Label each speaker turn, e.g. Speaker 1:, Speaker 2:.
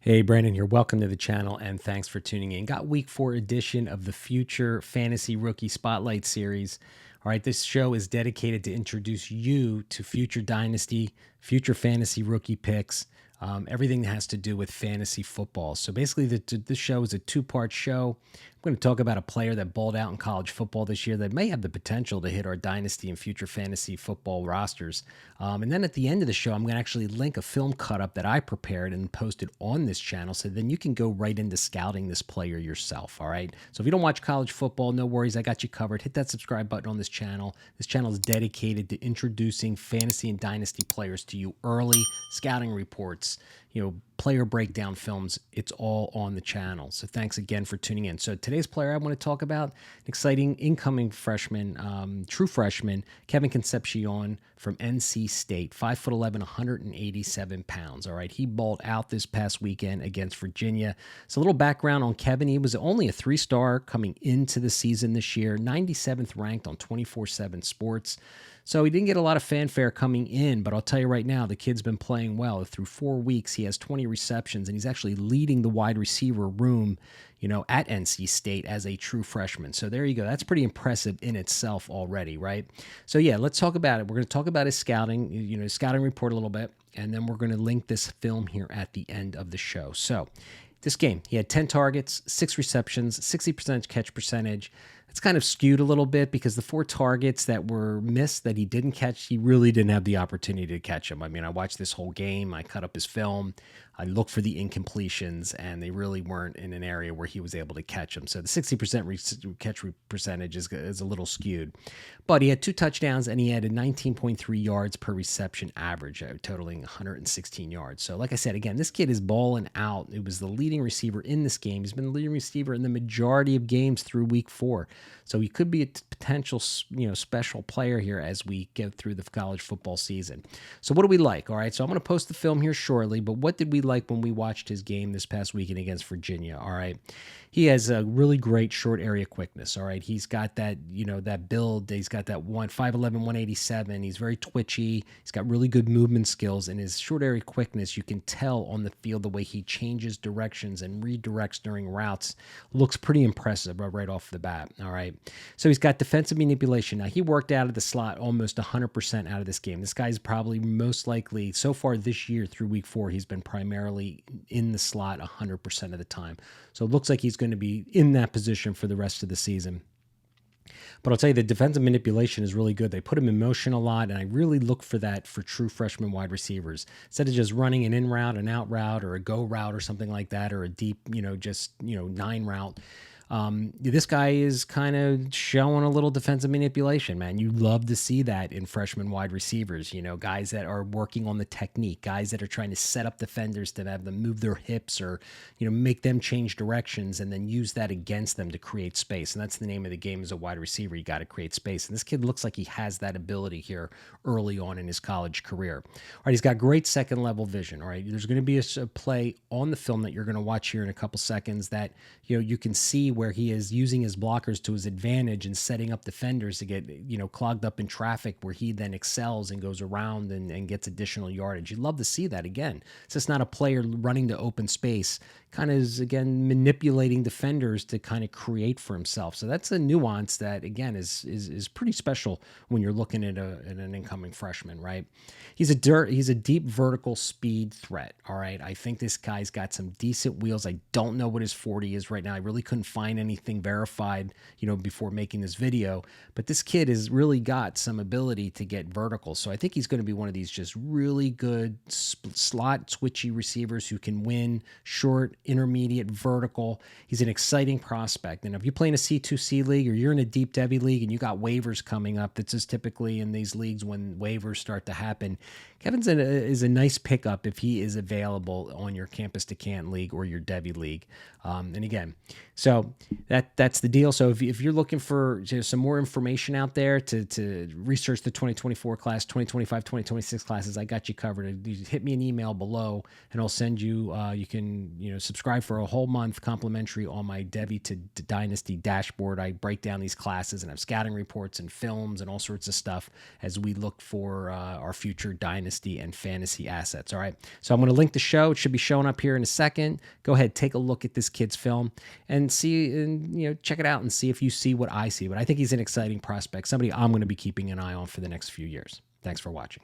Speaker 1: Hey, Brandon here. Welcome to the channel and thanks for tuning in. Got week 4 edition of the Future Fantasy Rookie Spotlight Series. All right, this show is dedicated to introduce you to future Dynasty, future fantasy rookie picks, everything that has to do with fantasy football. So basically, this show is a two-part show. I'm going to talk about a player that balled out in college football this year that may have the potential to hit our Dynasty and future fantasy football rosters. And then at the end of the show, I'm going to actually link a film cut-up that I prepared and posted on this channel, so then you can go right into scouting this player yourself, all right? So if you don't watch college football, no worries, I got you covered. Hit that subscribe button on this channel. This channel is dedicated to introducing fantasy and Dynasty players to you early, scouting reports, player breakdown films. It's all on the channel. So thanks again for tuning in. So today's player I want to talk about, an exciting incoming freshman, true freshman, Kevin Concepcion from NC State, 5'11", 187 pounds. All right, he balled out this past weekend against Virginia. So a little background on Kevin. He was only a 3-star coming into the season this year, 97th ranked on 24/7 Sports. So he didn't get a lot of fanfare coming in, but I'll tell you right now, the kid's been playing well. Through 4 weeks, he has 20 receptions, and he's actually leading the wide receiver room, at NC State as a true freshman. So there you go. That's pretty impressive in itself already, right? So yeah, let's talk about it. We're going to talk about his scouting, his scouting report a little bit, and then we're going to link this film here at the end of the show. So this game, he had 10 targets, 6 receptions, 60% catch percentage. It's kind of skewed a little bit because the 4 targets that were missed that he didn't catch, he really didn't have the opportunity to catch them. I mean, I watched this whole game. I cut up his film. I looked for the incompletions, and they really weren't in an area where he was able to catch them. So the 60% catch percentage is a little skewed. But he had 2 touchdowns, and he had a 19.3 yards per reception average, totaling 116 yards. So like I said, again, this kid is balling out. It was the leading receiver in this game. He's been the leading receiver in the majority of games through week 4. So he could be a potential, special player here as we get through the college football season. So what do we like? All right, so I'm going to post the film here shortly, but what did we like when we watched his game this past weekend against Virginia? All right, he has a really great short area quickness. All right, he's got that, that build. He's got that 5'11", 187. He's very twitchy. He's got really good movement skills, and his short area quickness, you can tell on the field the way he changes directions and redirects during routes looks pretty impressive right off the bat. All right, so he's got defensive manipulation. Now, he worked out of the slot almost 100% out of this game. This guy's probably most likely, so far this year through week 4, he's been primarily in the slot 100% of the time. So it looks like he's going to be in that position for the rest of the season. But I'll tell you, the defensive manipulation is really good. They put him in motion a lot, and I really look for that for true freshman wide receivers. Instead of just running an in route, an out route, or a go route or something like that, or a deep, 9 route. This guy is kind of showing a little defensive manipulation, man. You love to see that in freshman wide receivers, guys that are working on the technique, guys that are trying to set up defenders to have them move their hips or, make them change directions and then use that against them to create space. And that's the name of the game as a wide receiver. You got to create space. And this kid looks like he has that ability here early on in his college career. All right, he's got great second level vision. All right, there's going to be a play on the film that you're going to watch here in a couple seconds that, you can see where he is using his blockers to his advantage and setting up defenders to get, clogged up in traffic, where he then excels and goes around and gets additional yardage. You'd love to see that again. It's just not a player running to open space, kind of is, again, manipulating defenders to kind of create for himself. So that's a nuance that, again, is pretty special when you're looking at an incoming freshman, right? He's a deep vertical speed threat, all right? I think this guy's got some decent wheels. I don't know what his 40 is right now. I really couldn't find anything verified, before making this video, but this kid has really got some ability to get vertical. So I think he's going to be one of these just really good slot twitchy receivers who can win short, intermediate, vertical. He's an exciting prospect. And if you play in a C2C league or you're in a deep Devy league and you got waivers coming up, that's just typically in these leagues when waivers start to happen, Kevin's is a nice pickup if he is available on your Campus to Canton league or your Devy league. And again, so that's the deal. So if you're looking for some more information out there to research the 2024 class, 2025, 2026 classes, I got you covered. You hit me an email below and I'll send you, you can, subscribe for a whole month complimentary on my Devy to Dynasty dashboard. I break down these classes and have scouting reports and films and all sorts of stuff as we look for our future Dynasty Dynasty and fantasy assets. All right. So I'm going to link the show. It should be showing up here in a second. Go ahead, take a look at this kid's film and see, and check it out and see if you see what I see. But I think he's an exciting prospect, somebody I'm going to be keeping an eye on for the next few years. Thanks for watching.